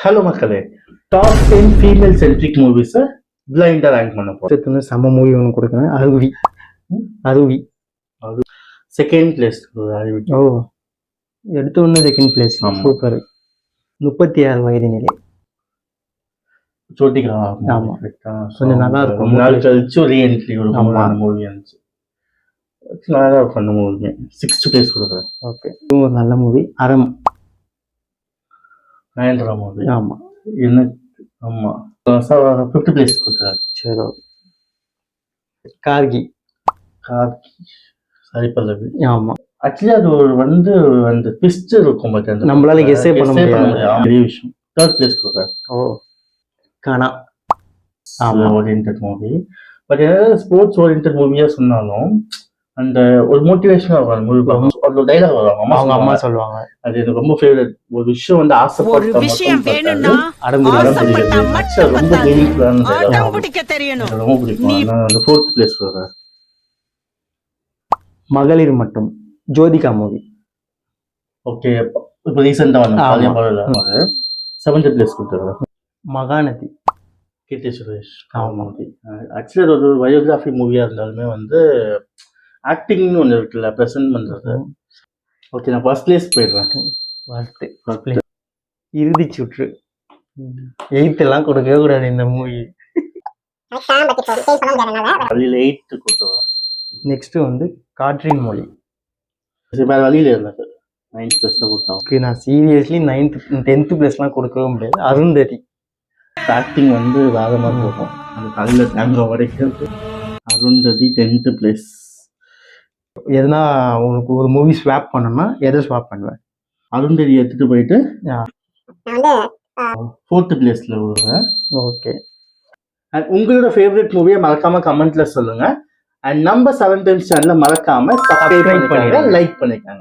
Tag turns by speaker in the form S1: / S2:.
S1: Hello மக்களே, top 10 female centric மூவிஸை பிளைண்டா rank பண்ண போறோம்.
S2: செம்ம மூவி ஒன்று கொடுக்குறேன். அருவி அருவி
S1: அது செகண்ட் பிளேஸ்.
S2: ஓ, எடுத்த ஒன்று செகண்ட் பிளேஸ். சூப்பர். 36 வயது நிலை.
S1: ஜோதிகா.
S2: ஆமா, கொஞ்சம் நல்லா இருக்கும்.
S1: ரொம்ப நாள் கழிச்சு ரீஎன்ட்ரி ஒரு மூவி இருந்துச்சு. நல்லா பண்ண மூவி. 6th பிளேஸ் கொடுக்குறேன்.
S2: ஓகே, ஒரு நல்ல மூவி. அறம்.
S1: நயன்தாரா மூவி.
S2: ஆமா,
S1: என்ன? ஆமா, 5th பிளேஸ் கொடுக்குறேன்.
S2: சரி. கார்கி.
S1: சரி பல்லவி.
S2: ஆமா,
S1: ஆக்சுவலி அது ஒரு அந்த ட்விஸ்ட் இருக்கும், பட்
S2: நம்மளால கெஸ்ஸே பண்ண முடியாது.
S1: பெரிய விஷயம். 3rd பிளேஸ் கொடுக்குறேன்.
S2: ஓ, கானா.
S1: ஆமா, ஓரியன்டட் மூவி. பட் ஏதாவது ஸ்போர்ட்ஸ் ஓரியன்டட் மூவியா சொன்னாலும் அந்த ஒரு மோட்டிவேஷனா வரும். ஒரு டைலாக் வரும், அவங்க அம்மா சொல்லுவாங்க. அது எனக்கு ரொம்ப ஃபேவரட். ஒரு விஷயம் வந்து ஆசைப்பட்ட ரொம்ப பிடிக்கும். அந்த 4th பிளேஸ் கொடுக்குறேன்.
S2: மகளிர் மட்டும். ஜோதிகா மூவி.
S1: ஓகே, இப்போ ரீசெண்டா வந்து 7th பிளேஸ் கொடுத்துருக்கேன்.
S2: மகாநதி.
S1: கீர்த்தி சுரேஷ். ஆக்சுவலி அது ஒரு பயோகிராஃபி மூவியா இருந்தாலுமே வந்து ஆக்டிங்னு ஒன்று இருக்குல்ல, ப்ரெசென்ட் பண்றது. ஓகே, நான் ஃபர்ஸ்ட் பிளேஸ் போயிடுறேன்.
S2: இறுதி சுற்று. 8th எல்லாம் கொடுக்கவே கூடாது இந்த மூவி.
S1: வழியில் 8th கொடுத்துருவேன்.
S2: நெக்ஸ்ட் வந்து காற்றின் மொழி.
S1: வேற வழியில் இருந்தது 9th பிளேஸ் தான் கொடுத்தாங்க.
S2: நான் சீரியஸ்லி 9th 10th பிளேஸ்லாம் கொடுக்கவே முடியாது. அருந்ததி.
S1: ஆக்டிங் வந்து வேற மாதிரி இருக்கும். அந்த தலையில் தேங்க வரைக்கும். Arundhati 10th place.
S2: எதுனா உனக்கு ஒரு மூவி ஸ்வாப் பண்ணணும்னா எதை ஸ்வாப் பண்ணுவேன்?
S1: அருந்ததி எடுத்துட்டு போயிட்டு 4th பிளேஸ்ல விடுவேன்.
S2: ஓகே,
S1: அண்ட் உங்களோட ஃபேவரட் மூவியை மறக்காம கமெண்ட்ல சொல்லுங்க. அண்ட் நம்ம 7 டைம்ஸ் சேனலை மறக்காம சப்ஸ்கிரைப் பண்ணிடுங்க, லைக் பண்ணிக்கோங்க.